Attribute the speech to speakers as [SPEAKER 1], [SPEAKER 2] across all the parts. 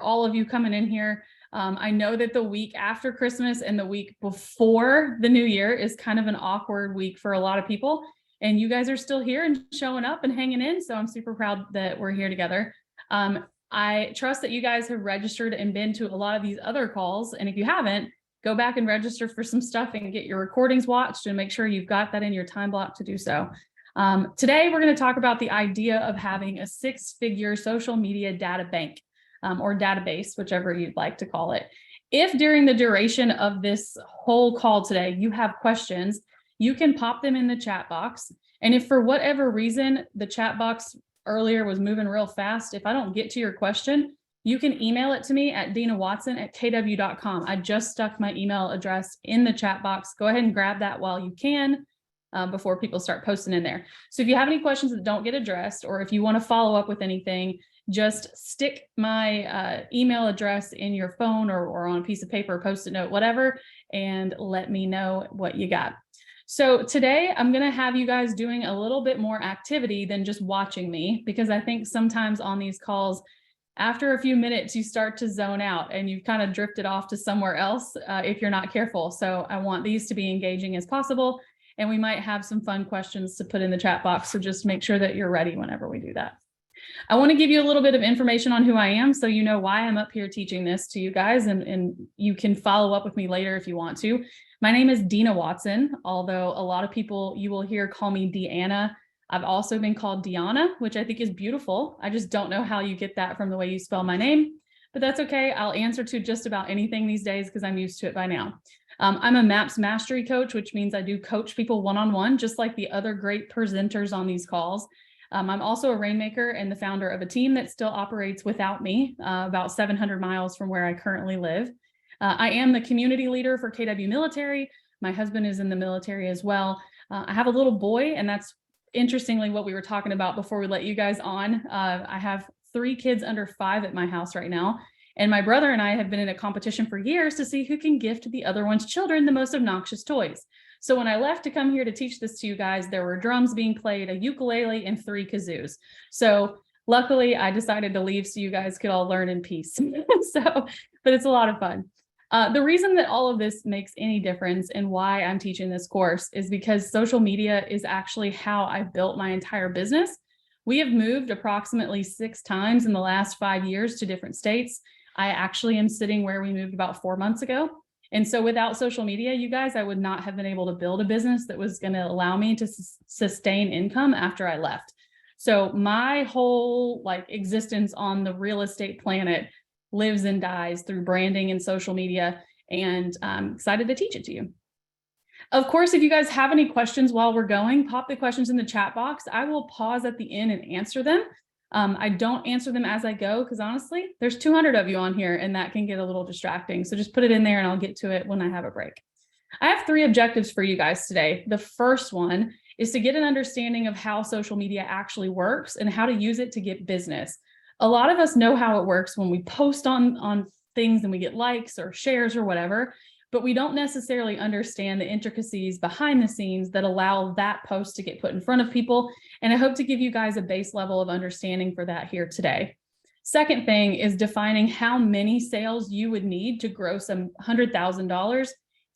[SPEAKER 1] all of you coming in here. I know that the week after Christmas and the week before the new year is kind of an awkward week for a lot of people. And you guys are still here and showing up and hanging in. So I'm super proud that we're here together. I trust that you guys have registered and been to a lot of these other calls. And if you haven't, go back and register for some stuff and get your recordings watched and make sure you've got that in your time block to do so. Today, we're going to talk about the idea of having a 6-figure social media data bank or database, whichever you'd like to call it. If during the duration of this whole call today, you have questions, you can pop them in the chat box. And if for whatever reason, the chat box earlier was moving real fast, if I don't get to your question, you can email it to me at dinawatson@kw.com. I just stuck my email address in the chat box. Go ahead and grab that while you can before people start posting in there. So if you have any questions that don't get addressed, or if you want to follow up with anything, just stick my email address in your phone or on a piece of paper, Post-it note, whatever, and let me know what you got. So today I'm going to have you guys doing a little bit more activity than just watching me, because I think sometimes on these calls, after a few minutes, you start to zone out and you've kind of drifted off to somewhere else if you're not careful. So I want these to be engaging as possible. And we might have some fun questions to put in the chat box. So just make sure that you're ready whenever we do that. I want to give you a little bit of information on who I am, so you know why I'm up here teaching this to you guys, and you can follow up with me later if you want to. My name is Dina Watson, although a lot of people you will hear call me Deanna. I've also been called Deanna, which I think is beautiful. I just don't know how you get that from the way you spell my name, but that's okay. I'll answer to just about anything these days because I'm used to it by now. I'm a MAPS mastery coach, which means I do coach people one-on-one, just like the other great presenters on these calls. I'm also a rainmaker and the founder of a team that still operates without me, about 700 miles from where I currently live. I am the community leader for KW Military. My husband is in the military as well. I have a little boy, and that's interestingly what we were talking about before we let you guys on. I have 3 kids under 5 at my house right now. And my brother and I have been in a competition for years to see who can gift the other one's children the most obnoxious toys. So when I left to come here to teach this to you guys, there were drums being played, a ukulele, and 3 kazoos. So luckily I decided to leave so you guys could all learn in peace. But it's a lot of fun. The reason that all of this makes any difference and why I'm teaching this course is because social media is actually how I built my entire business. We have moved approximately 6 times in the last 5 years to different states. I actually am sitting where we moved about 4 months ago. And so without social media, you guys, I would not have been able to build a business that was going to allow me to sustain income after I left. So my whole existence on the real estate planet lives and dies through branding and social media, and I'm excited to teach it to you. Of course, if you guys have any questions while we're going, pop the questions in the chat box. I will pause at the end and answer them. I don't answer them as I go because honestly, there's 200 of you on here and that can get a little distracting. So just put it in there and I'll get to it when I have a break. I have 3 objectives for you guys today. The first one is to get an understanding of how social media actually works and how to use it to get business. A lot of us know how it works when we post on things and we get likes or shares or whatever, but we don't necessarily understand the intricacies behind the scenes that allow that post to get put in front of people. And I hope to give you guys a base level of understanding for that here today. Second thing is defining how many sales you would need to grow some $100,000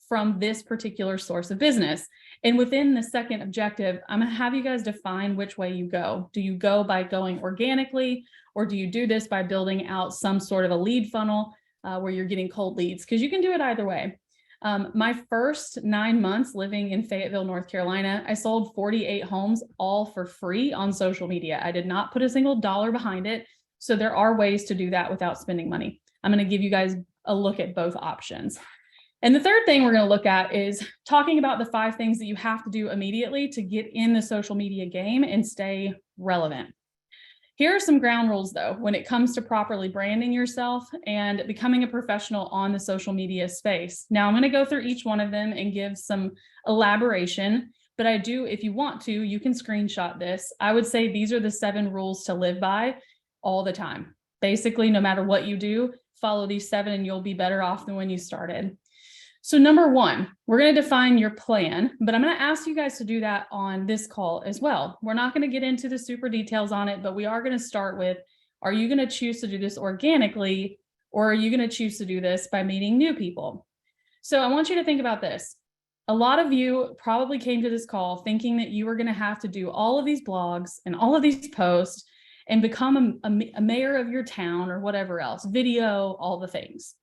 [SPEAKER 1] from this particular source of business. And within the second objective, I'm going to have you guys define which way you go. Do you go by going organically, or do you do this by building out some sort of a lead funnel where you're getting cold leads? Because you can do it either way. My first 9 months living in Fayetteville, North Carolina, I sold 48 homes all for free on social media. I did not put a single dollar behind it. So there are ways to do that without spending money. I'm going to give you guys a look at both options. And the third thing we're going to look at is talking about the 5 things that you have to do immediately to get in the social media game and stay relevant. Here are some ground rules, though, when it comes to properly branding yourself and becoming a professional on the social media space. Now, I'm going to go through each one of them and give some elaboration, but I do, if you want to, you can screenshot this. I would say these are the 7 rules to live by all the time. Basically, no matter what you do, follow these 7 and you'll be better off than when you started. So number 1, we're going to define your plan, but I'm going to ask you guys to do that on this call as well. We're not going to get into the super details on it, but we are going to start with, are you going to choose to do this organically, Or are you going to choose to do this by meeting new people? So I want you to think about this. A lot of you probably came to this call thinking that you were going to have to do all of these blogs and all of these posts and become a mayor of your town or whatever else, video, all the things.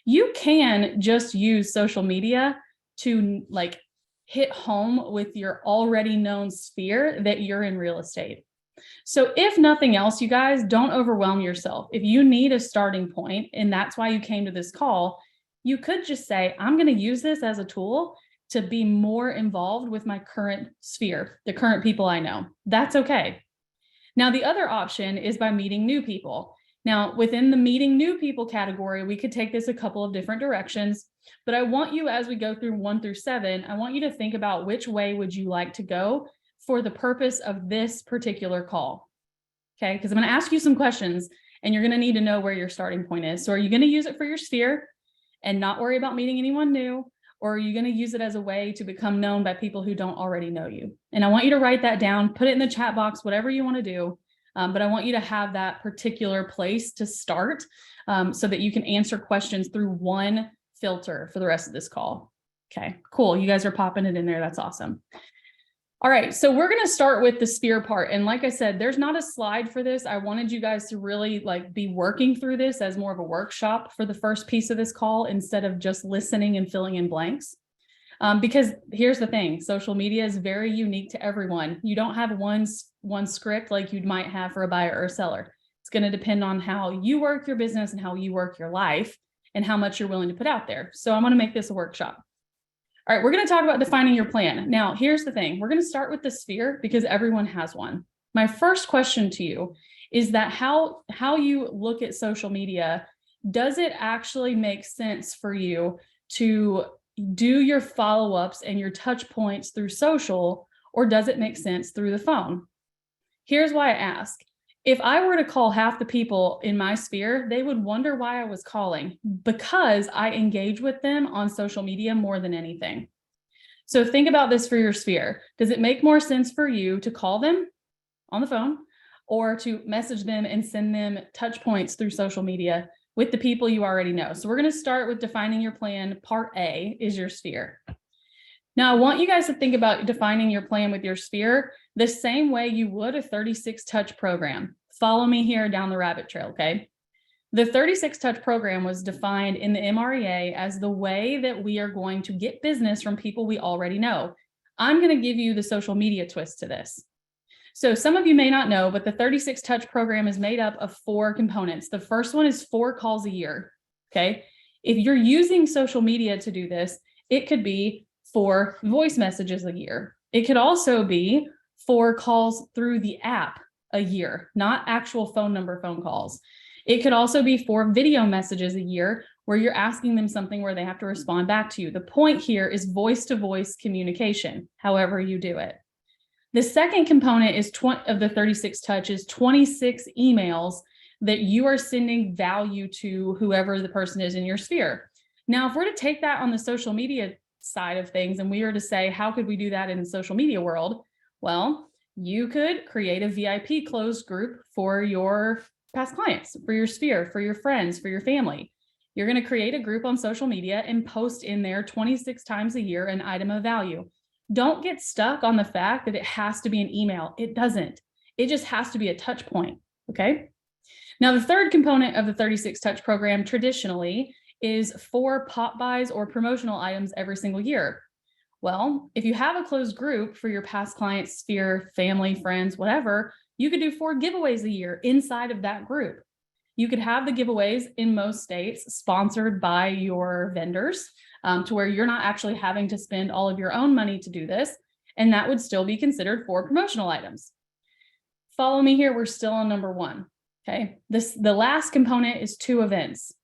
[SPEAKER 1] You can just use social media to like hit home with your already known sphere that you're in real estate. So if nothing else, you guys, don't overwhelm yourself. If you need a starting point, and that's why you came to this call, you could just say, I'm going to use this as a tool to be more involved with my current sphere, the current people I know. That's okay. Now, the other option is by meeting new people. Now, within the meeting new people category, we could take this a couple of different directions, but I want you, as we go through 1 through 7, I want you to think about which way would you like to go for the purpose of this particular call. Okay, because I'm going to ask you some questions and you're going to need to know where your starting point is. So are you going to use it for your sphere and not worry about meeting anyone new? Or are you going to use it as a way to become known by people who don't already know you? And I want you to write that down, put it in the chat box, whatever you want to do. But I want you to have that particular place to start so that you can answer questions through one filter for the rest of this call. Okay, cool. You guys are popping it in there. That's awesome. All right, so we're going to start with the sphere part. And like I said, there's not a slide for this. I wanted you guys to really be working through this as more of a workshop for the first piece of this call instead of just listening and filling in blanks. Because here's the thing, social media is very unique to everyone. You don't have one script like you might have for a buyer or a seller. It's going to depend on how you work your business and how you work your life and how much you're willing to put out there. So I'm going to make this a workshop. All right, we're going to talk about defining your plan. Now, here's the thing. We're going to start with the sphere because everyone has one. My first question to you is that how you look at social media, does it actually make sense for you to do your follow-ups and your touch points through social, or does it make sense through the phone? Here's why I ask. If I were to call half the people in my sphere, they would wonder why I was calling, because I engage with them on social media more than anything. So think about this for your sphere. Does it make more sense for you to call them on the phone or to message them and send them touch points through social media with the people you already know? So we're going to start with defining your plan. Part A is your sphere. Now, I want you guys to think about defining your plan with your sphere the same way you would a 36 touch program. Follow me here down the rabbit trail, okay? The 36 touch program was defined in the MREA as the way that we are going to get business from people we already know. I'm going to give you the social media twist to this. So some of you may not know, but the 36 touch program is made up of 4 components. The first one is 4 calls a year, okay? If you're using social media to do this, it could be 4 voice messages a year. It could also be 4 calls through the app a year, not actual phone number phone calls. It could also be 4 video messages a year where you're asking them something where they have to respond back to you. The point here is voice-to-voice communication, however you do it. The second component is of the 36 touch is 26 emails that you are sending value to whoever the person is in your sphere. Now, if we're to take that on the social media side of things and we were to say, how could we do that in the social media world? Well, you could create a VIP closed group for your past clients, for your sphere, for your friends, for your family. You're going to create a group on social media and post in there 26 times a year an item of value. Don't get stuck on the fact that it has to be an email. It doesn't. It just has to be a touch point. Okay. Now, the third component of the 36 touch program traditionally is 4 pop buys or promotional items every single year. Well, if you have a closed group for your past clients, sphere, family, friends, whatever, you could do 4 giveaways a year inside of that group. You could have the giveaways in most states sponsored by your vendors to where you're not actually having to spend all of your own money to do this. And that would still be considered 4 promotional items. Follow me here. We're still on number 1. Okay. The last component is 2 events.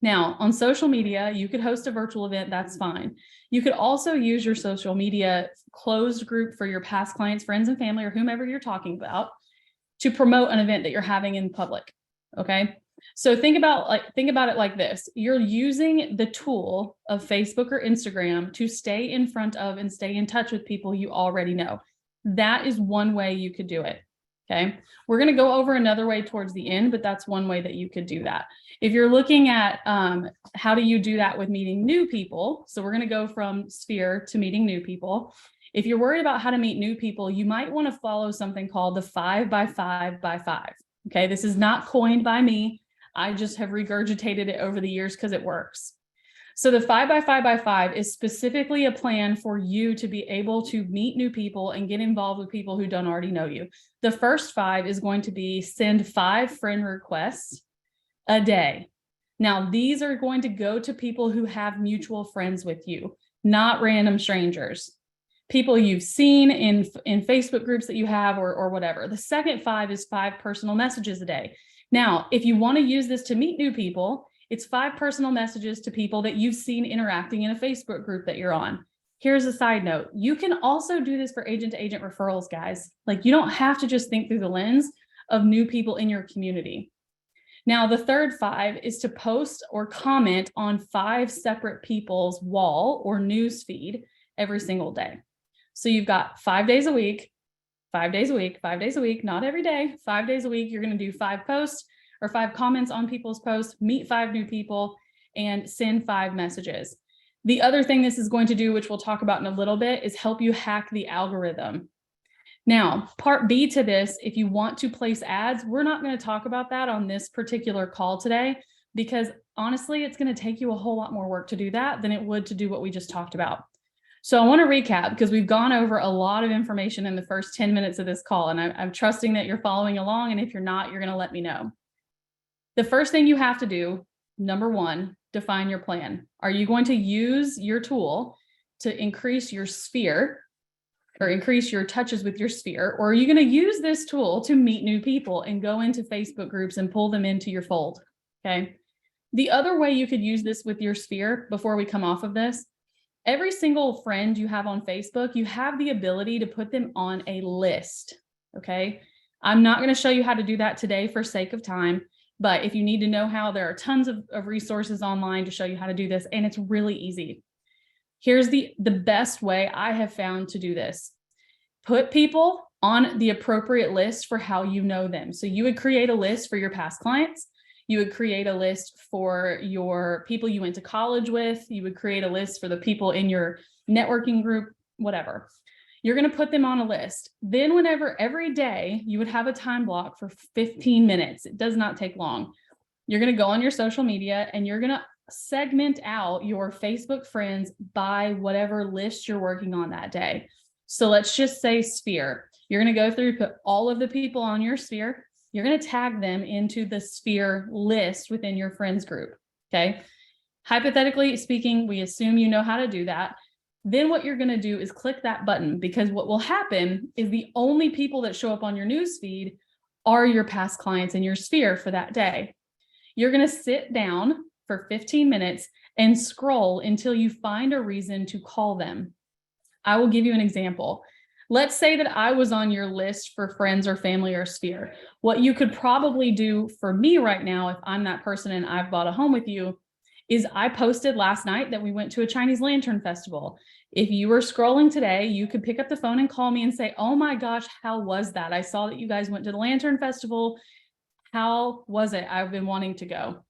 [SPEAKER 1] Now, on social media, you could host a virtual event. That's fine. You could also use your social media closed group for your past clients, friends, and family, or whomever you're talking about to promote an event that you're having in public. Okay. So think about it like this. You're using the tool of Facebook or Instagram to stay in front of and stay in touch with people you already know. That is one way you could do it. Okay. We're going to go over another way towards the end, but that's one way that you could do that. If you're looking at how do you do that with meeting new people, so we're going to go from sphere to meeting new people. If you're worried about how to meet new people, you might want to follow something called the 5 by 5 by 5. Okay. This is not coined by me. I just have regurgitated it over the years because it works. So the 5 by 5 by 5 is specifically a plan for you to be able to meet new people and get involved with people who don't already know you. The first 5 is going to be send 5 friend requests a day. Now, these are going to go to people who have mutual friends with you, not random strangers, people you've seen in Facebook groups that you have or whatever. The second 5 is 5 personal messages a day. Now, if you want to use this to meet new people, it's 5 personal messages to people that you've seen interacting in a Facebook group that you're on. Here's a side note. You can also do this for agent-to-agent referrals, guys. Like, you don't have to just think through the lens of new people in your community. Now, the third 5 is to post or comment on 5 separate people's wall or news feed every single day. So you've got 5 days a week, 5 days a week, 5 days a week, not every day, 5 days a week. You're going to do 5 posts or 5 comments on people's posts, meet 5 new people, and send 5 messages. The other thing this is going to do, which we'll talk about in a little bit, is help you hack the algorithm. Now, part B to this, if you want to place ads, we're not going to talk about that on this particular call today, because honestly, it's going to take you a whole lot more work to do that than it would to do what we just talked about. So I want to recap, because we've gone over a lot of information in the first 10 minutes of this call, and I'm trusting that you're following along. And if you're not, you're going to let me know. The first thing you have to do, number 1, define your plan. Are you going to use your tool to increase your sphere or increase your touches with your sphere? Or are you going to use this tool to meet new people and go into Facebook groups and pull them into your fold? Okay. The other way you could use this with your sphere, before we come off of this, every single friend you have on Facebook, you have the ability to put them on a list. Okay. I'm not going to show you how to do that today for sake of time. But if you need to know how, there are tons of resources online to show you how to do this. And it's really easy. Here's the best way I have found to do this. Put people on the appropriate list for how you know them. So you would create a list for your past clients. You would create a list for your people you went to college with. You would create a list for the people in your networking group, whatever. You're going to put them on a list. Then whenever every day you would have a time block for 15 minutes, it does not take long. You're going to go on your social media and you're going to segment out your Facebook friends by whatever list you're working on that day. So let's just say sphere. You're going to go through, put all of the people on your sphere. You're going to tag them into the sphere list within your friends group. Okay. Hypothetically speaking, we assume you know how to do that. Then what you're going to do is click that button, because what will happen is the only people that show up on your news feed are your past clients in your sphere for that day. You're going to sit down for 15 minutes and scroll until you find a reason to call them. I will give you an example. Let's say that I was on your list for friends or family or sphere. What you could probably do for me right now, if I'm that person and I've bought a home with you, is I posted last night that we went to a Chinese Lantern Festival. If you were scrolling today, you could pick up the phone and call me and say, oh my gosh, how was that? I saw that you guys went to the Lantern Festival. How was it? I've been wanting to go.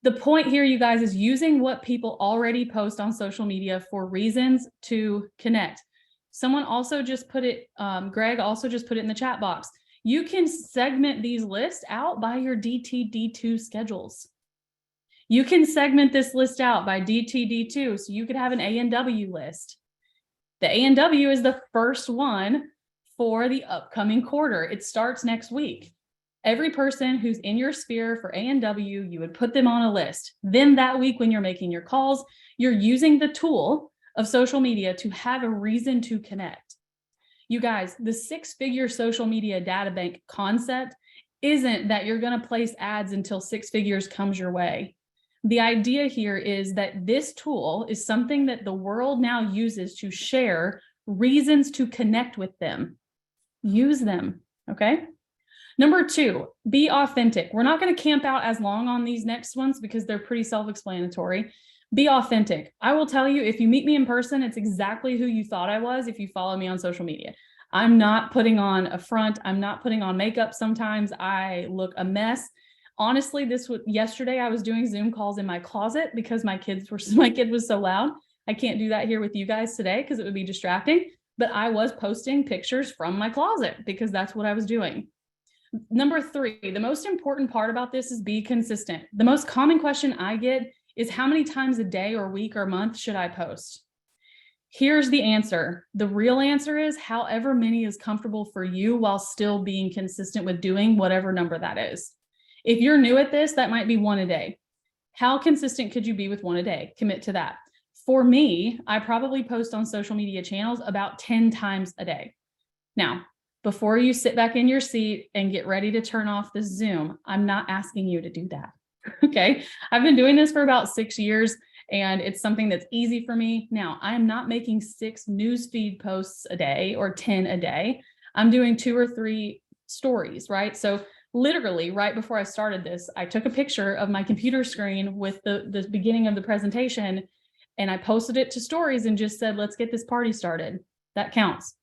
[SPEAKER 1] The point here, you guys, is using what people already post on social media for reasons to connect. Someone also just put it, Greg also just put it in the chat box. You can segment these lists out by your DTD2 schedules. You can segment this list out by DTD2. So you could have an A&W list. The A&W is the first one for the upcoming quarter. It starts next week. Every person who's in your sphere for A&W, you would put them on a list. Then that week when you're making your calls, you're using the tool of social media to have a reason to connect. You guys, the 6-figure social media data bank concept isn't that you're going to place ads until 6 figures comes your way. The idea here is that this tool is something that the world now uses to share reasons to connect with them. Use them, okay? Number 2, be authentic. We're not going to camp out as long on these next ones because they're pretty self-explanatory. Be authentic. I will tell you, if you meet me in person, it's exactly who you thought I was if you follow me on social media. I'm not putting on a front. I'm not putting on makeup. Sometimes I look a mess. Honestly, yesterday I was doing Zoom calls in my closet because my kid was so loud. I can't do that here with you guys today because it would be distracting, but I was posting pictures from my closet because that's what I was doing. Number 3, the most important part about this is be consistent. The most common question I get is how many times a day or week or month should I post? Here's the answer. The real answer is however many is comfortable for you while still being consistent with doing whatever number that is. If you're new at this, that might be 1 a day. How consistent could you be with 1 a day? Commit to that. For me, I probably post on social media channels about 10 times a day. Now, before you sit back in your seat and get ready to turn off the Zoom, I'm not asking you to do that. Okay. I've been doing this for about 6 years and it's something that's easy for me. Now, I'm not making 6 newsfeed posts a day or 10 a day. I'm doing 2 or 3 stories, right? So literally right before I started this, I took a picture of my computer screen with the beginning of the presentation and I posted it to stories and just said, let's get this party started. That counts.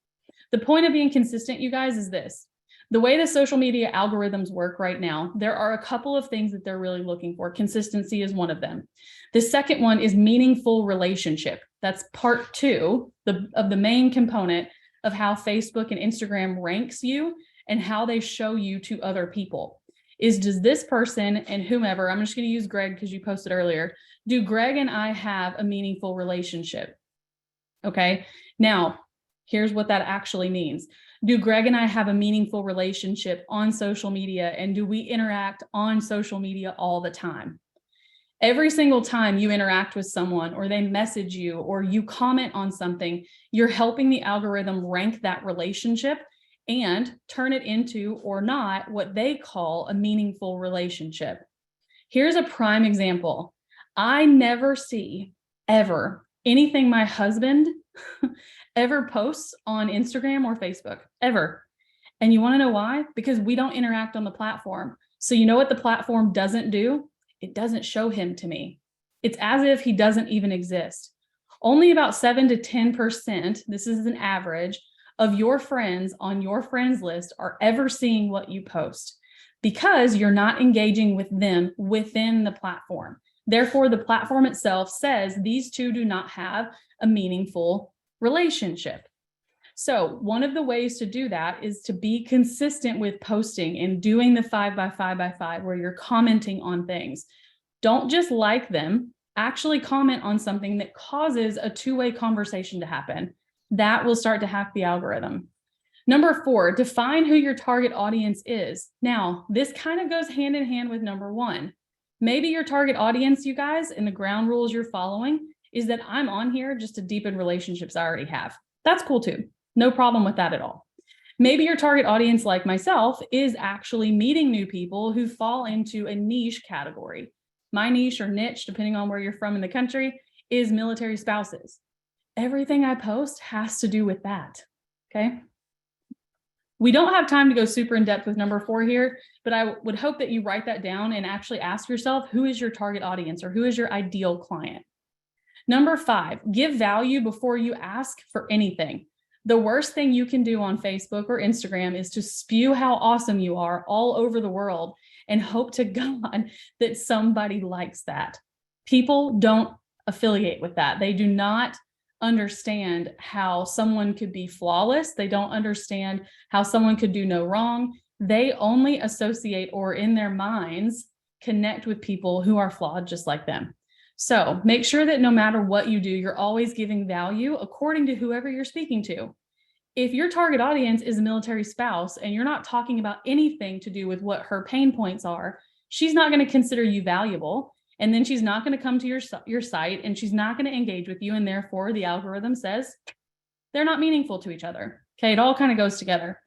[SPEAKER 1] The point of being consistent, you guys, is this. The way the social media algorithms work right now, there are a couple of things that they're really looking for. Consistency is one of them. The second one is meaningful relationship. That's part 2 of the main component of how Facebook and Instagram ranks you and how they show you to other people. Does this person and whomever, I'm just going to use Greg because you posted earlier, do Greg and I have a meaningful relationship? Okay. Now, here's what that actually means. Do Greg and I have a meaningful relationship on social media, and do we interact on social media all the time? Every single time you interact with someone or they message you or you comment on something, you're helping the algorithm rank that relationship and turn it into, or not, what they call a meaningful relationship. Here's a prime example. I never see ever anything my husband ever posts on Instagram or Facebook, ever. And you want to know why? Because we don't interact on the platform. So you know what the platform doesn't do? It doesn't show him to me. It's as if he doesn't even exist. Only about 7 to 10%, this is an average, of your friends on your friends list are ever seeing what you post because you're not engaging with them within the platform. Therefore, the platform itself says these two do not have a meaningful relationship. So one of the ways to do that is to be consistent with posting and doing the 5 by 5 by 5 where you're commenting on things. Don't just like them, actually comment on something that causes a 2-way conversation to happen. That will start to hack the algorithm. Number 4, define who your target audience is. Now, this kind of goes hand in hand with number 1. Maybe your target audience, you guys, and the ground rules you're following is that I'm on here just to deepen relationships I already have. That's cool too. No problem with that at all. Maybe your target audience, like myself, is actually meeting new people who fall into a niche category. My niche or niche, depending on where you're from in the country, is military spouses. Everything I post has to do with that, okay? We don't have time to go super in depth with number 4 here, but I would hope that you write that down and actually ask yourself, who is your target audience or who is your ideal client? Number 5, give value before you ask for anything. The worst thing you can do on Facebook or Instagram is to spew how awesome you are all over the world and hope to God that somebody likes that. People don't affiliate with that. They do not understand how someone could be flawless. They don't understand how someone could do no wrong. They only associate or in their minds connect with people who are flawed just like them. So make sure that no matter what you do, you're always giving value according to whoever you're speaking to. If your target audience is a military spouse and you're not talking about anything to do with what her pain points are, she's not going to consider you valuable. And then she's not going to come to your site and she's not going to engage with you. And therefore, the algorithm says they're not meaningful to each other. Okay, it all kind of goes together.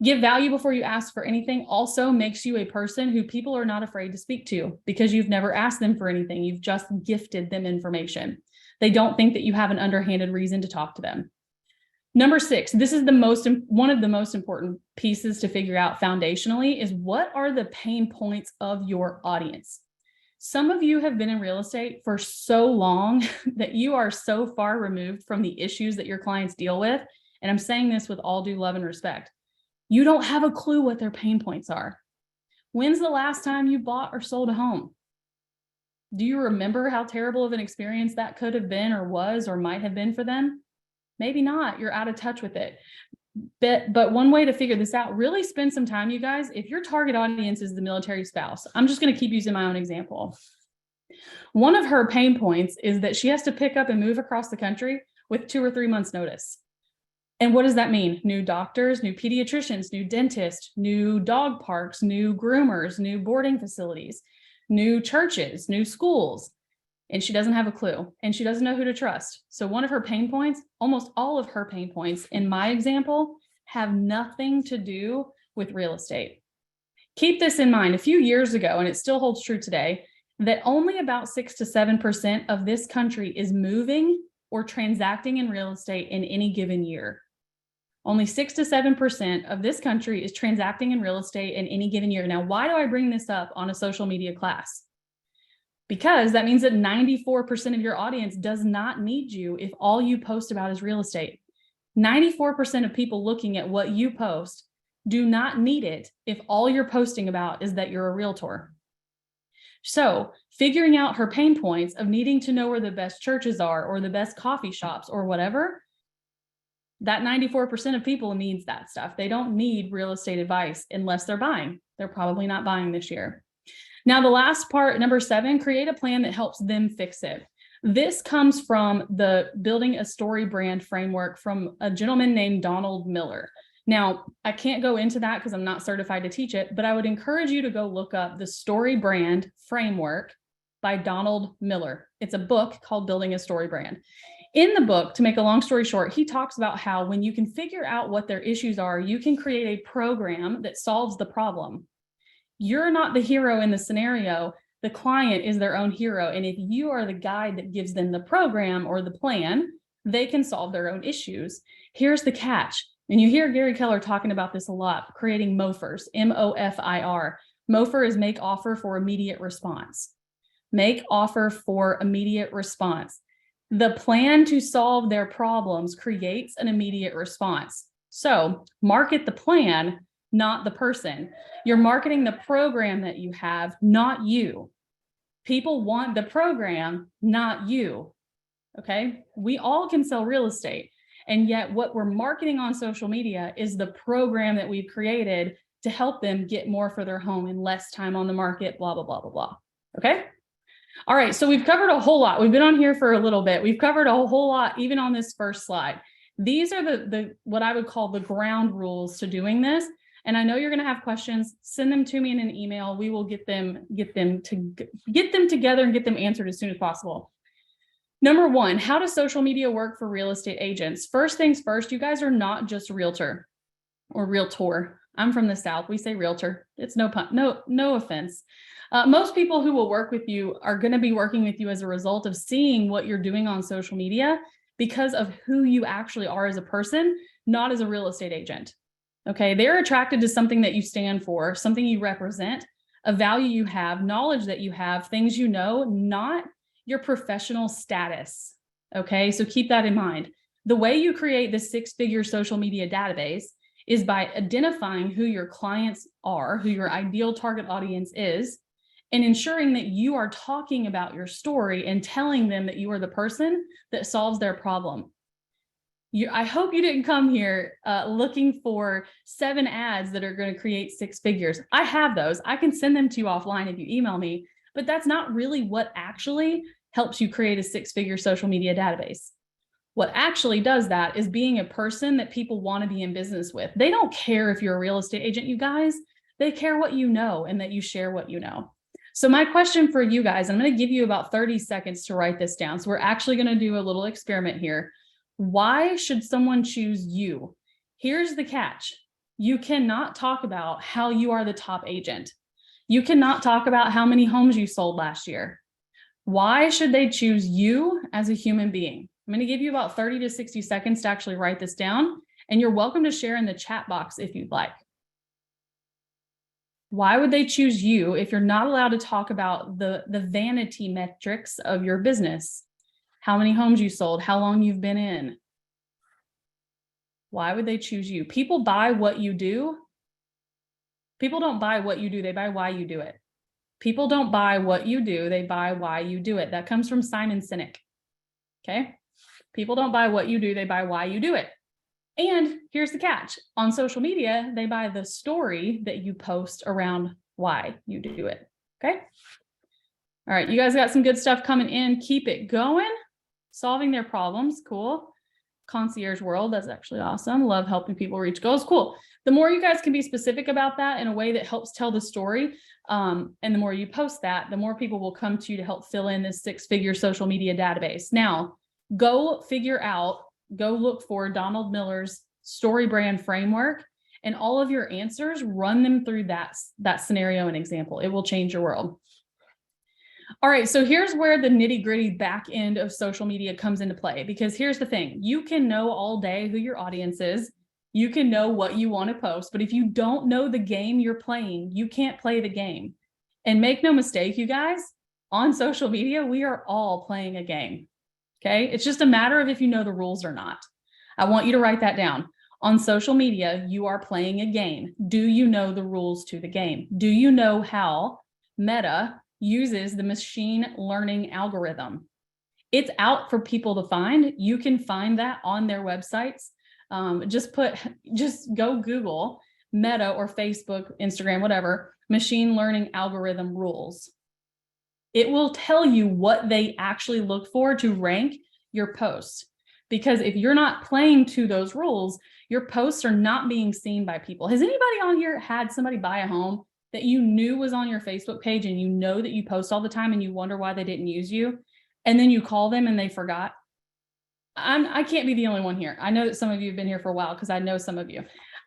[SPEAKER 1] Give value before you ask for anything also makes you a person who people are not afraid to speak to because you've never asked them for anything. You've just gifted them information. They don't think that you have an underhanded reason to talk to them. Number 6, this is one of the most important pieces to figure out foundationally is what are the pain points of your audience? Some of you have been in real estate for so long that you are so far removed from the issues that your clients deal with and I'm saying this with all due love and respect, you don't have a clue what their pain points are. When's the last time you bought or sold a home? Do you remember how terrible of an experience that could have been or was or might have been for them? Maybe not. You're out of touch with it. But one way to figure this out, really spend some time, you guys. If your target audience is the military spouse, I'm just going to keep using my own example. One of her pain points is that she has to pick up and move across the country with 2 or 3 months notice. And what does that mean? New doctors, new pediatricians, new dentists, new dog parks, new groomers, new boarding facilities, new churches, new schools. And she doesn't have a clue, and she doesn't know who to trust. So one of her pain points, almost all of her pain points in my example, have nothing to do with real estate. Keep this in mind. A few years ago, and it still holds true today, that only about 6 to 7% of this country is moving or transacting in real estate in any given year. Only 6 to 7% of this country is transacting in real estate in any given year. Now, why do I bring this up on a social media class? Because that means that 94% of your audience does not need you if all you post about is real estate. 94% of people looking at what you post do not need it if all you're posting about is that you're a realtor. So figuring out her pain points of needing to know where the best churches are or the best coffee shops or whatever, that 94% of people needs that stuff. They don't need real estate advice unless they're buying. They're probably not buying this year. Now, the last part, number 7, create a plan that helps them fix it. This comes from the Building a Story Brand framework from a gentleman named Donald Miller. Now, I can't go into that because I'm not certified to teach it, but I would encourage you to go look up the Story Brand framework by Donald Miller. It's a book called Building a Story Brand. In the book, to make a long story short, he talks about how when you can figure out what their issues are, you can create a program that solves the problem. You're not the hero in the scenario. The client is their own hero. And if you are the guide that gives them the program or the plan, they can solve their own issues. Here's the catch. And you hear Gary Keller talking about this a lot, creating MOFRs, M-O-F-I-R. MOFR is make offer for immediate response. Make offer for immediate response. The plan to solve their problems creates an immediate response. So market the plan, not the person. You're marketing the program that you have, not you. People want the program, not you. Okay? We all can sell real estate. And yet what we're marketing on social media is the program that we've created to help them get more for their home in less time on the market, blah, blah, blah, blah, blah. Okay? All right, so we've covered a whole lot. We've been on here for a little bit. We've covered a whole lot, even on this first slide. These are the what I would call the ground rules to doing this. And I know you're going to have questions. Send them to me in an email. We will get them together and get them answered as soon as possible. Number 1, how does social media work for real estate agents? First things first, you guys are not just a realtor or realtor. I'm from the South. We say realtor. It's no pun, no offense. Most people who will work with you are going to be working with you as a result of seeing what you're doing on social media because of who you actually are as a person, not as a real estate agent. Okay, they're attracted to something that you stand for, something you represent, a value you have, knowledge that you have, things you know, not your professional status. Okay, so keep that in mind. The way you create the 6-figure social media database is by identifying who your clients are, who your ideal target audience is, and ensuring that you are talking about your story and telling them that you are the person that solves their problem. I hope you didn't come here looking for 7 ads that are going to create 6 figures. I have those. I can send them to you offline if you email me, but that's not really what actually helps you create a 6-figure social media database. What actually does that is being a person that people want to be in business with. They don't care if you're a real estate agent, you guys. They care what you know and that you share what you know. So my question for you guys, I'm going to give you about 30 seconds to write this down. So we're actually going to do a little experiment here. Why should someone choose you? Here's the catch. You cannot talk about how you are the top agent. You cannot talk about how many homes you sold last year. Why should they choose you as a human being? I'm going to give you about 30 to 60 seconds to actually write this down, and you're welcome to share in the chat box if you'd like. Why would they choose you if you're not allowed to talk about the vanity metrics of your business? How many homes you sold, how long you've been in? Why would they choose you? People buy what you do. People don't buy what you do, they buy why you do it. People don't buy what you do, they buy why you do it. That comes from Simon Sinek. Okay? People don't buy what you do, they buy why you do it. And here's the catch. On social media, they buy the story that you post around why you do it. Okay? All right, you guys got some good stuff coming in. Keep it going. Solving their problems. Cool. Concierge world. That's actually awesome. Love helping people reach goals. Cool. The more you guys can be specific about that in a way that helps tell the story, and the more you post that, the more people will come to you to help fill in this 6-figure social media database. Now, go look for Donald Miller's story brand framework, and all of your answers, run them through that scenario and example. It will change your world. All right, so here's where the nitty-gritty back end of social media comes into play, because here's the thing. You can know all day who your audience is. You can know what you want to post, but if you don't know the game you're playing, you can't play the game. And make no mistake, you guys, on social media, we are all playing a game. Okay, it's just a matter of if you know the rules or not. I want you to write that down. On social media, you are playing a game. Do you know the rules to the game? Do you know how Meta uses the machine learning algorithm? It's out for people to find. You can find that on their websites. Just go Google Meta or Facebook, Instagram, whatever, machine learning algorithm rules. It will tell you what they actually look for to rank your posts. Because if you're not playing to those rules, your posts are not being seen by people. Has anybody on here had somebody buy a home that you knew was on your Facebook page and you know that you post all the time and you wonder why they didn't use you? And then you call them and they forgot? I can't be the only one here. I know that some of you have been here for a while because I know some of you.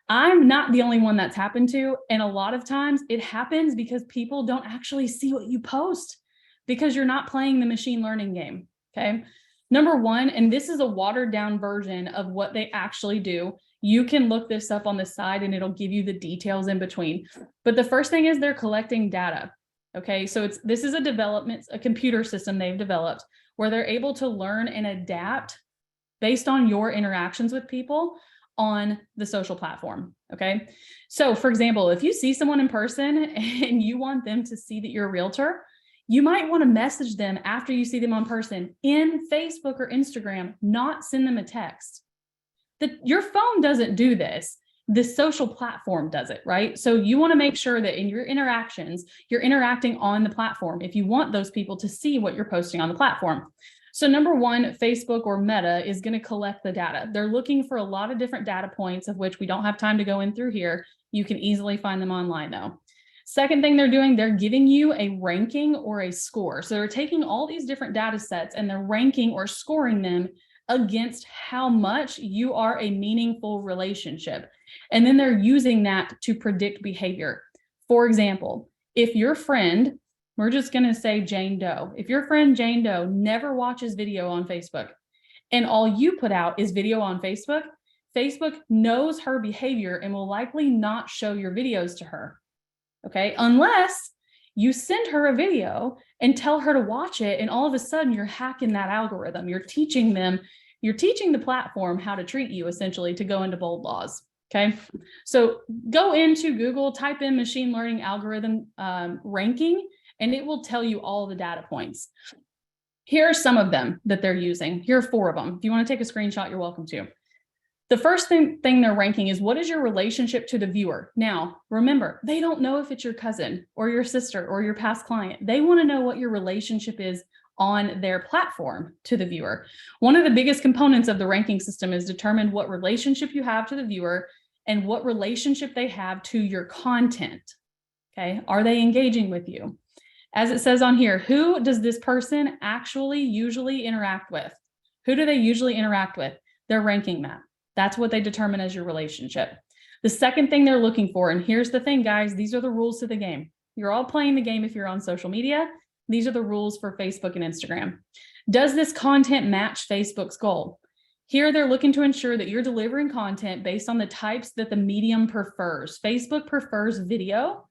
[SPEAKER 1] I'm not the only one that's happened to. And a lot of times it happens because people don't actually see what you post because you're not playing the machine learning game. Okay. Number one, and this is a watered down version of what they actually do. You can look this up on the side and it'll give you the details in between. But the first thing is they're collecting data. Okay. So this is a computer system they've developed where they're able to learn and adapt based on your interactions with people on the social platform. Okay. So for example, if you see someone in person and you want them to see that you're a realtor, you might want to message them after you see them on person in Facebook or Instagram, not send them a text. Your phone doesn't do this. The social platform does it, right? So you want to make sure that in your interactions, you're interacting on the platform if you want those people to see what you're posting on the platform. So number one, Facebook or Meta is going to collect the data. They're looking for a lot of different data points of which we don't have time to go in through here. You can easily find them online though. Second thing they're doing, they're giving you a ranking or a score. So they're taking all these different data sets and they're ranking or scoring them against how much you are a meaningful relationship. And then they're using that to predict behavior. For example, if your friend, we're just going to say Jane Doe, if your friend Jane Doe never watches video on Facebook and all you put out is video on Facebook, Facebook knows her behavior and will likely not show your videos to her. Okay, unless you send her a video and tell her to watch it, and all of a sudden you're hacking that algorithm. You're teaching the platform how to treat you, essentially, to go into bold laws. Okay, so go into Google, type in machine learning algorithm ranking, and it will tell you all the data points. Here are some of them that they're using. Here are 4 of them. If you want to take a screenshot, you're welcome to. The first thing they're ranking is, what is your relationship to the viewer? Now, remember, they don't know if it's your cousin or your sister or your past client. They want to know what your relationship is on their platform to the viewer. One of the biggest components of the ranking system is determine what relationship you have to the viewer and what relationship they have to your content. Okay, are they engaging with you? As it says on here, who does this person actually usually interact with? Who do they usually interact with? They're ranking that. That's what they determine as your relationship. The second thing they're looking for, and here's the thing, guys, these are the rules to the game. You're all playing the game if you're on social media. These are the rules for Facebook and Instagram. Does this content match Facebook's goal? Here, they're looking to ensure that you're delivering content based on the types that the medium prefers. Facebook prefers video.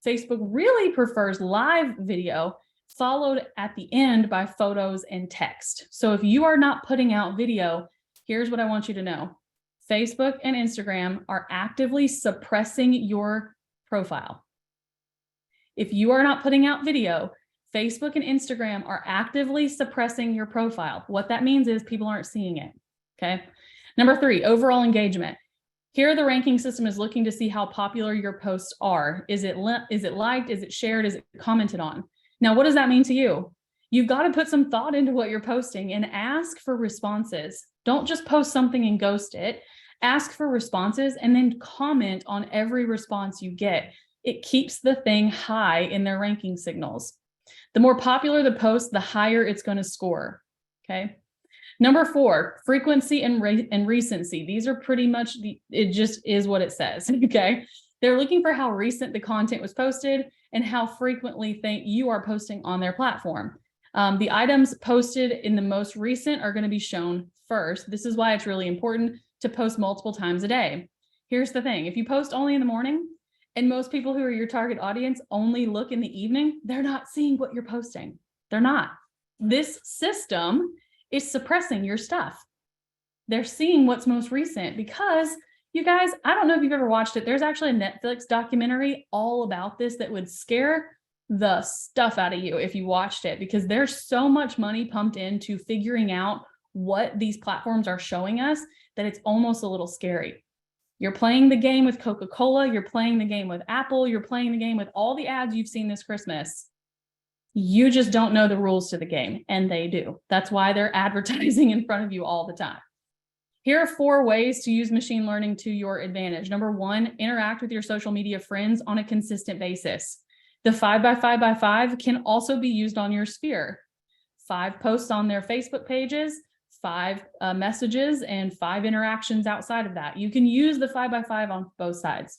[SPEAKER 1] Facebook really prefers live video, followed at the end by photos and text. So if you are not putting out video, here's what I want you to know. Facebook and Instagram are actively suppressing your profile. If you are not putting out video, Facebook and Instagram are actively suppressing your profile. What that means is people aren't seeing it. Okay. Number 3, overall engagement. Here, the ranking system is looking to see how popular your posts are. Is it liked? Is it shared? Is it commented on? Now, what does that mean to you? You've got to put some thought into what you're posting and ask for responses. Don't just post something and ghost it. Ask for responses and then comment on every response you get. It keeps the thing high in their ranking signals. The more popular the post, the higher it's going to score. Okay. Number 4, frequency and recency. These are pretty much it just is what it says. Okay. They're looking for how recent the content was posted and how frequently you are posting on their platform. The items posted in the most recent are going to be shown first. This is why it's really important to post multiple times a day. Here's the thing. If you post only in the morning and most people who are your target audience only look in the evening, they're not seeing what you're posting. They're not. This system is suppressing your stuff. They're seeing what's most recent because you guys, I don't know if you've ever watched it. There's actually a Netflix documentary all about this that would scare the stuff out of you if you watched it, because there's so much money pumped into figuring out what these platforms are showing us that it's almost a little scary. You're playing the game with Coca-Cola, you're playing the game with Apple, you're playing the game with all the ads you've seen this Christmas. You just don't know the rules to the game, and they do. That's why they're advertising in front of you all the time. Here are 4 ways to use machine learning to your advantage. Number 1, interact with your social media friends on a consistent basis. The 5x5x5 can also be used on your sphere. 5 posts on their Facebook pages, 5 messages, and 5 interactions outside of that. You can use the 5x5 on both sides.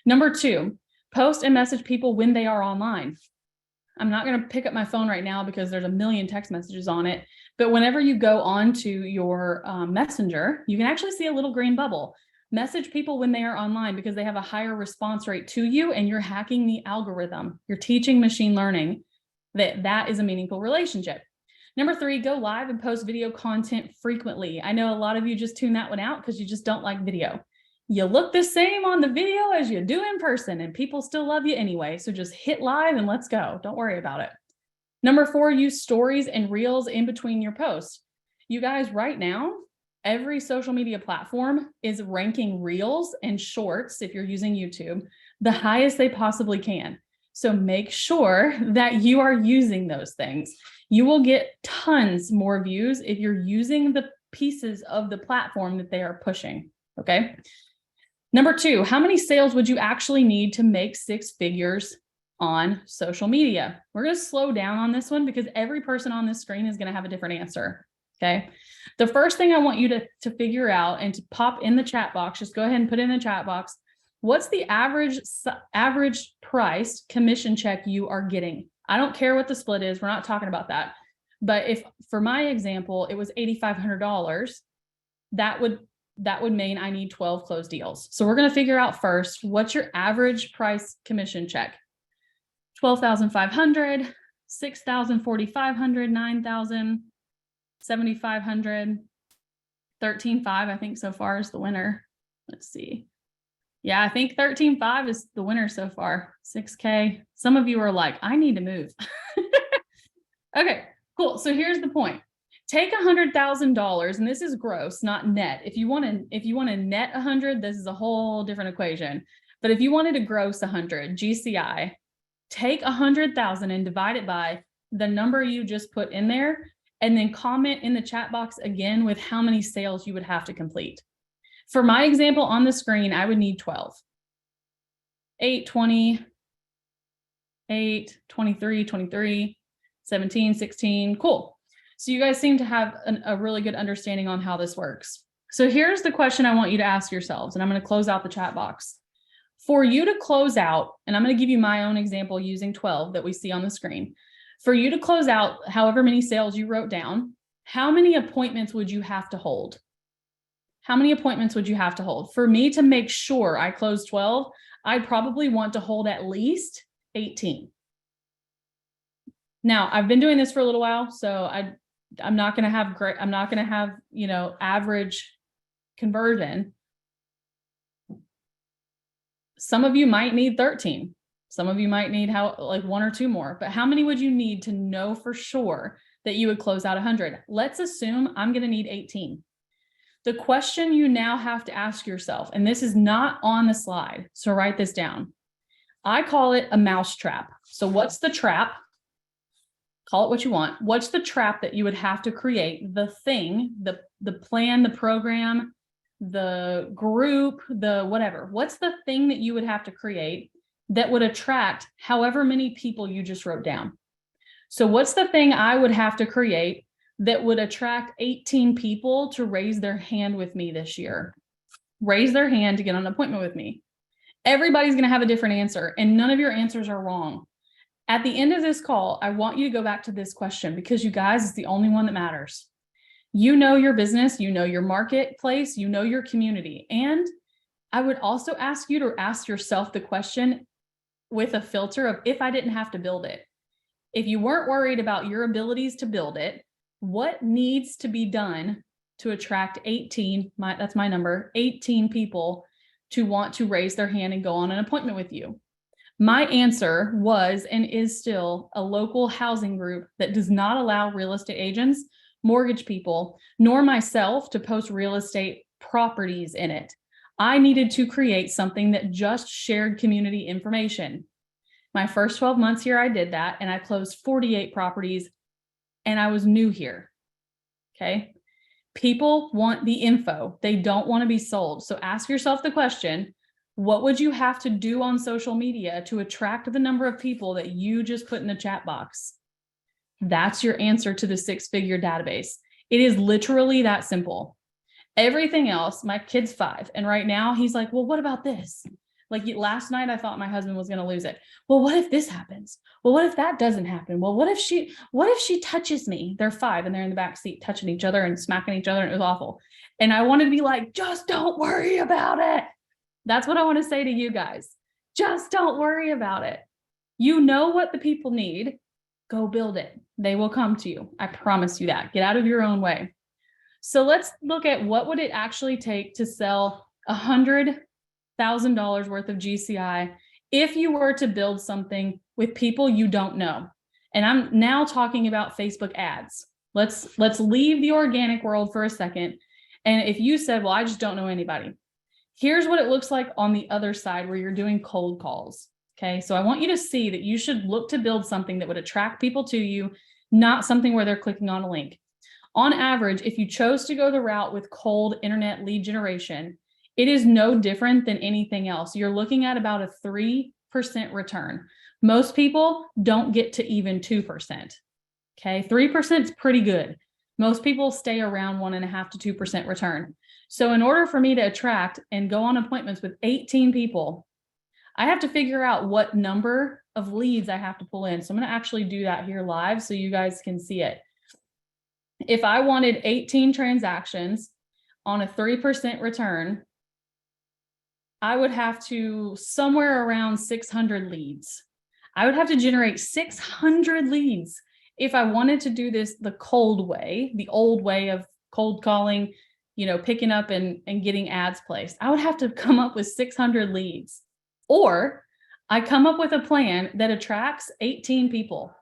[SPEAKER 1] Number 2, post and message people when they are online. I'm not going to pick up my phone right now because there's a million text messages on it. But whenever you go on to your messenger, you can actually see a little green bubble. Message people when they are online because they have a higher response rate to you and you're hacking the algorithm. You're teaching machine learning that is a meaningful relationship. Number 3, go live and post video content frequently. I know a lot of you just tune that one out because you just don't like video. You look the same on the video as you do in person and people still love you anyway. So just hit live and let's go. Don't worry about it. Number 4, use stories and reels in between your posts. You guys, right now, every social media platform is ranking reels and shorts, if you're using YouTube, the highest they possibly can. So make sure that you are using those things. You will get tons more views if you're using the pieces of the platform that they are pushing. Okay. Number 2, how many sales would you actually need to make 6 figures on social media? We're going to slow down on this one because every person on this screen is going to have a different answer. Okay. The first thing I want you to figure out and to pop in the chat box, just go ahead and put in the chat box. What's the average price commission check you are getting? I don't care what the split is. We're not talking about that. But if for my example, it was $8,500, that would mean I need 12 closed deals. So we're going to figure out first, what's your average price commission check? 12,500, 6,000, 4,500, 9,000, 7,500, 13,500, I think so far is the winner. Let's see. Yeah, I think 13,500 is the winner so far. 6K. Some of you are like, I need to move. Okay, cool. So here's the point. Take $100,000, and this is gross, not net. If you want to net 100, this is a whole different equation. But if you wanted to gross 100, GCI, take 100,000 and divide it by the number you just put in there, and then comment in the chat box again with how many sales you would have to complete. For my example on the screen, I would need 12. 8, 20, 8, 23, 23, 17, 16, cool. So you guys seem to have a really good understanding on how this works. So here's the question I want you to ask yourselves, and I'm going to close out the chat box. For you to close out, and I'm going to give you my own example using 12 that we see on the screen. For you to close out however many sales you wrote down, how many appointments would you have to hold? How many appointments would you have to hold? For me to make sure I close 12, I'd probably want to hold at least 18. Now, I've been doing this for a little while, so I'm not going to have, average conversion, Some of you might need 13. Some of you might need like 1 or 2 more, but how many would you need to know for sure that you would close out 100? Let's assume I'm going to need 18. The question you now have to ask yourself, and this is not on the slide, so write this down. I call it a mouse trap. So what's the trap? Call it what you want. What's the trap that you would have to create? The thing, the plan, the program, the group, the whatever. What's the thing that you would have to create that would attract however many people you just wrote down? So what's the thing I would have to create that would attract 18 people to raise their hand with me this year? Raise their hand to get on an appointment with me. Everybody's going to have a different answer, and none of your answers are wrong. At the end of this call, I want you to go back to this question, because you guys, it's the only one that matters. You know your business, you know your marketplace, you know your community. And I would also ask you to ask yourself the question with a filter of, if I didn't have to build it. If you weren't worried about your abilities to build it, what needs to be done to attract 18, that's my number, 18 people to want to raise their hand and go on an appointment with you? My answer was and is still a local housing group that does not allow real estate agents, mortgage people, nor myself to post real estate properties in it. I needed to create something that just shared community information. My first 12 months here, I did that, and I closed 48 properties, and I was new here. Okay. People want the info. They don't want to be sold. So ask yourself the question, what would you have to do on social media to attract the number of people that you just put in the chat box? That's your answer to the 6-figure database. It is literally that simple. Everything else, my kid's 5. And right now he's like, well, what about this? Like last night, I thought my husband was going to lose it. Well, what if this happens? Well, what if that doesn't happen? Well, what if she touches me? They're 5 and they're in the back seat touching each other and smacking each other. And it was awful. And I wanted to be like, just don't worry about it. That's what I want to say to you guys. Just don't worry about it. You know what the people need. Go build it. They will come to you. I promise you that. Get out of your own way. So let's look at what would it actually take to sell $100,000 worth of GCI if you were to build something with people you don't know. And I'm now talking about Facebook ads. Let's leave the organic world for a second. And if you said, well, I just don't know anybody. Here's what it looks like on the other side where you're doing cold calls. Okay. So I want you to see that you should look to build something that would attract people to you, not something where they're clicking on a link. On average, if you chose to go the route with cold internet lead generation, it is no different than anything else. You're looking at about a 3% return. Most people don't get to even 2%. Okay. 3% is pretty good. Most people stay around 1.5 to 2% return. So in order for me to attract and go on appointments with 18 people, I have to figure out what number of leads I have to pull in. So I'm going to actually do that here live so you guys can see it. If I wanted 18 transactions on a 3% return, I would have to somewhere around 600 leads. I would have to generate 600 leads if I wanted to do this the cold way, the old way of cold calling, picking up and getting ads placed. I would have to come up with 600 leads, or I come up with a plan that attracts 18 people.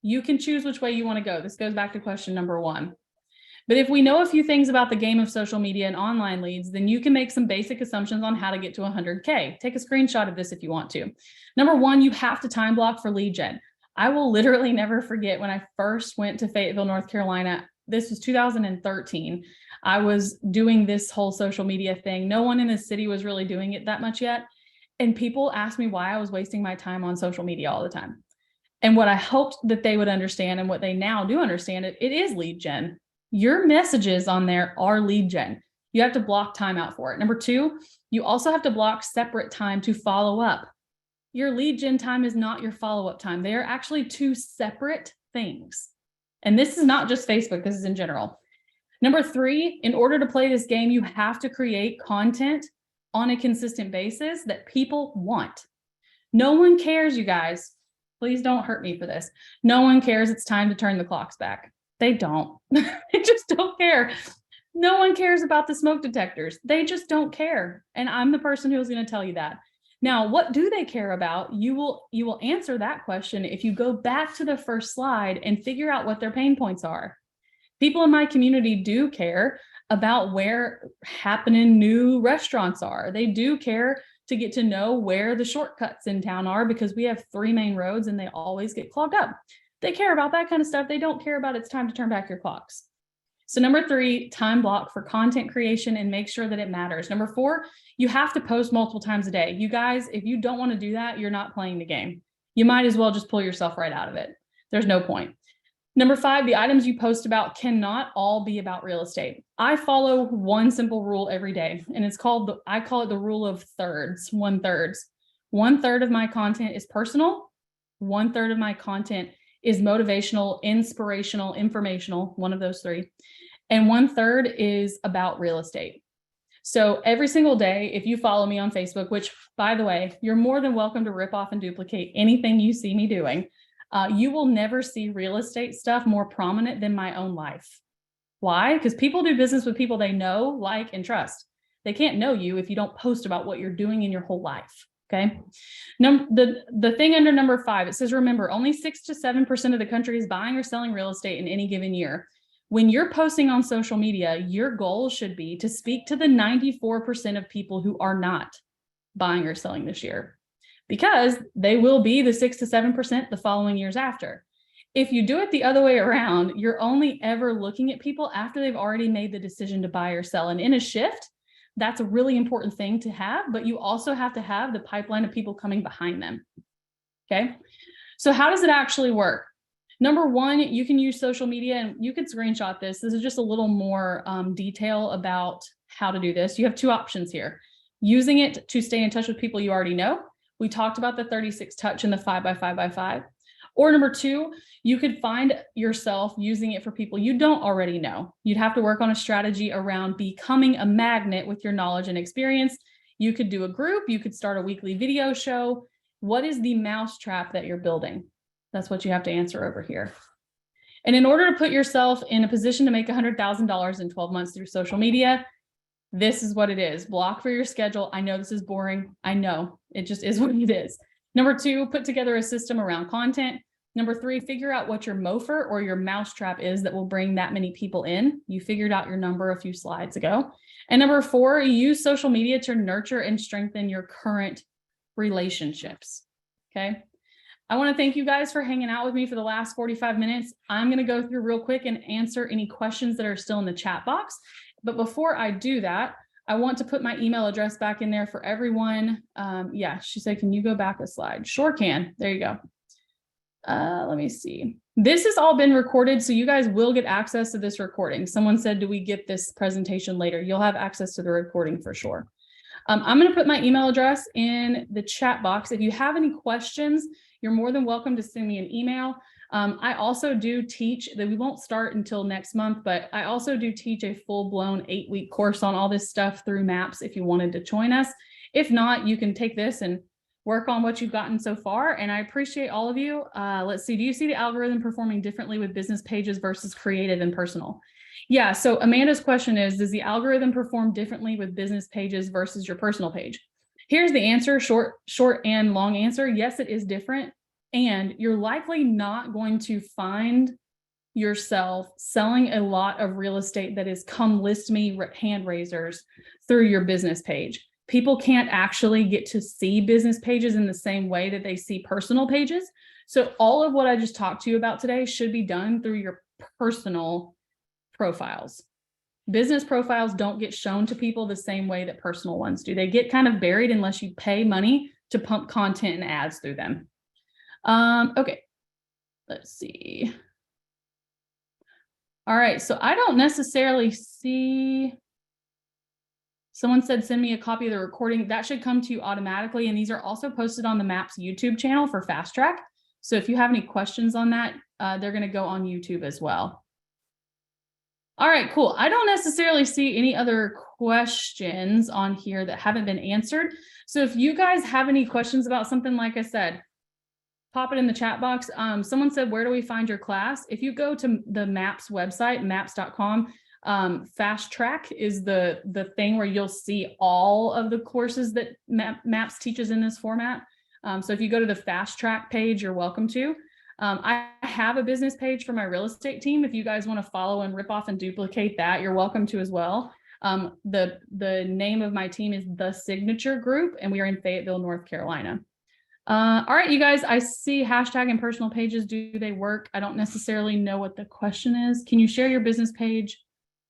[SPEAKER 1] You can choose which way you want to go. This goes back to question number 1. But if we know a few things about the game of social media and online leads, then you can make some basic assumptions on how to get to 100K. Take a screenshot of this if you want to. Number 1, you have to time block for lead gen. I will literally never forget when I first went to Fayetteville, North Carolina. This was 2013. I was doing this whole social media thing. No one in the city was really doing it that much yet. And people asked me why I was wasting my time on social media all the time. And what I hoped that they would understand, and what they now do understand, it is lead gen. Your messages on there are lead gen. You have to block time out for it. Number 2, you also have to block separate time to follow up. Your lead gen time is not your follow-up time. They are actually 2 separate things. And this is not just Facebook, this is in general. Number 3, in order to play this game, you have to create content on a consistent basis that people want. No one cares, you guys. Please don't hurt me for this. No one cares it's time to turn the clocks back. They don't. They just don't care. No one cares about the smoke detectors. They just don't care. And I'm the person who's going to tell you that. Now, what do they care about? You will answer that question if you go back to the first slide and figure out what their pain points are. People in my community do care about where happening new restaurants are. They do care to get to know where the shortcuts in town are, because we have 3 main roads and they always get clogged up. They care about that kind of stuff. They don't care about it's time to turn back your clocks. So number 3, time block for content creation and make sure that it matters. Number 4, you have to post multiple times a day. You guys, if you don't want to do that, you're not playing the game. You might as well just pull yourself right out of it. There's no point. Number 5, the items you post about cannot all be about real estate. I follow one simple rule every day, and it's called, I call it the rule of thirds, 1/3. 1/3 of my content is personal. 1/3 of my content is motivational, inspirational, informational, one of those 3. And 1/3 is about real estate. So every single day, if you follow me on Facebook, which by the way, you're more than welcome to rip off and duplicate anything you see me doing. You will never see real estate stuff more prominent than my own life. Why? Because people do business with people they know, like, and trust. They can't know you if you don't post about what you're doing in your whole life. Okay. The thing under number 5, it says, remember, only 6 to 7% of the country is buying or selling real estate in any given year. When you're posting on social media, your goal should be to speak to the 94% of people who are not buying or selling this year, because they will be the 6 to 7% the following years after. If you do it the other way around, you're only ever looking at people after they've already made the decision to buy or sell. And in a shift, that's a really important thing to have, but you also have to have the pipeline of people coming behind them. Okay. So how does it actually work? Number 1, you can use social media, and you could screenshot this. This is just a little more detail about how to do this. You have 2 options here. Using it to stay in touch with people you already know. We talked about the 36 touch and the 5x5x5. Or number 2, you could find yourself using it for people you don't already know. You'd have to work on a strategy around becoming a magnet with your knowledge and experience. You could do a group. You could start a weekly video show. What is the mousetrap that you're building? That's what you have to answer over here. And in order to put yourself in a position to make $100,000 in 12 months through social media, this is what it is. Block for your schedule. I know this is boring. I know it just is what it is. Number 2, put together a system around content. Number 3, figure out what your mofer or your mousetrap is that will bring that many people in. You figured out your number a few slides ago. And number 4, use social media to nurture and strengthen your current relationships. Okay. I want to thank you guys for hanging out with me for the last 45 minutes. I'm going to go through real quick and answer any questions that are still in the chat box. But before I do that, I want to put my email address back in there for everyone. Yeah, she said, can you go back a slide? Sure can. There you go. Let me see. This has all been recorded, so you guys will get access to this recording. Someone said, do we get this presentation later? You'll have access to the recording for sure. I'm going to put my email address in the chat box. If you have any questions, you're more than welcome to send me an email. I also do teach that we won't start until next month, but I also do teach a full-blown 8-week course on all this stuff through MAPS if you wanted to join us. If not, you can take this and work on what you've gotten so far. And I appreciate all of you. Let's see, do you see the algorithm performing differently with business pages versus creative and personal? Yeah, so Amanda's question is, does the algorithm perform differently with business pages versus your personal page? Here's the answer, short and long answer. Yes, it is different. And you're likely not going to find yourself selling a lot of real estate that is come list me hand raisers through your business page. People can't actually get to see business pages in the same way that they see personal pages. So all of what I just talked to you about today should be done through your personal profiles. Business profiles don't get shown to people the same way that personal ones do. They get kind of buried unless you pay money to pump content and ads through them. Okay, let's see. All right, so I don't necessarily see. Someone said, send me a copy of the recording. That should come to you automatically. And these are also posted on the MAPS YouTube channel for Fast Track. So if you have any questions on that, they're going to go on YouTube as well. All right, cool. I don't necessarily see any other questions on here that haven't been answered. So if you guys have any questions about something, like I said, pop it in the chat box. Someone said, where do we find your class? If you go to the MAPS website, maps.com, Fast Track is the thing where you'll see all of the courses that MAPS teaches in this format. So if you go to the Fast Track page, you're welcome to. I have a business page for my real estate team. If you guys want to follow and rip off and duplicate that, you're welcome to as well. The name of my team is The Signature Group, and we are in Fayetteville, North Carolina. All right, you guys, I see hashtag and personal pages. Do they work? I don't necessarily know what the question is. Can you share your business page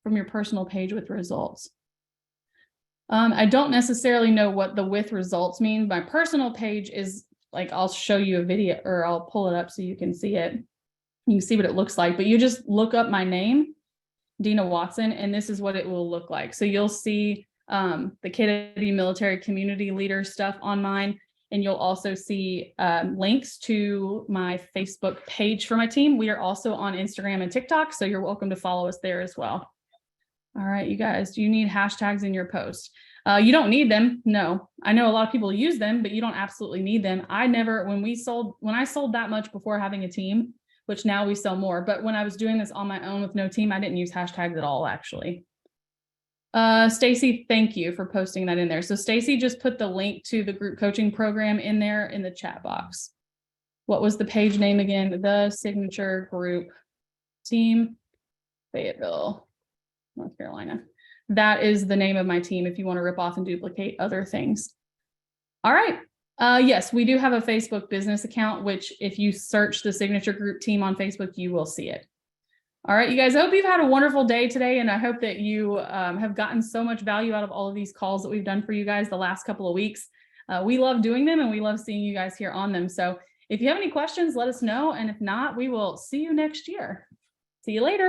[SPEAKER 1] from your personal page with results? I don't necessarily know what the with results means. My personal page is like, I'll show you a video, or I'll pull it up so you can see it. You can see what it looks like, but you just look up my name, Dina Watson, and this is what it will look like. So you'll see the KW Military Community Leader stuff on mine, and you'll also see links to my Facebook page for my team. We are also on Instagram and TikTok, so you're welcome to follow us there as well. All right, you guys, do you need hashtags in your post? You don't need them. No, I know a lot of people use them, but you don't absolutely need them. I never, when I sold that much before having a team, which now we sell more, but when I was doing this on my own with no team, I didn't use hashtags at all, actually. Stacy, thank you for posting that in there. So Stacy just put the link to the group coaching program in there in the chat box. What was the page name again? The Signature Group Team, Fayetteville, North Carolina. That is the name of my team if you want to rip off and duplicate other things. All right. Yes, we do have a Facebook business account, which if you search the Signature Group Team on Facebook, you will see it. All right, you guys, I hope you've had a wonderful day today, and I hope that you have gotten so much value out of all of these calls that we've done for you guys the last couple of weeks. We love doing them, and we love seeing you guys here on them. So if you have any questions, let us know. And if not, we will see you next year. See you later.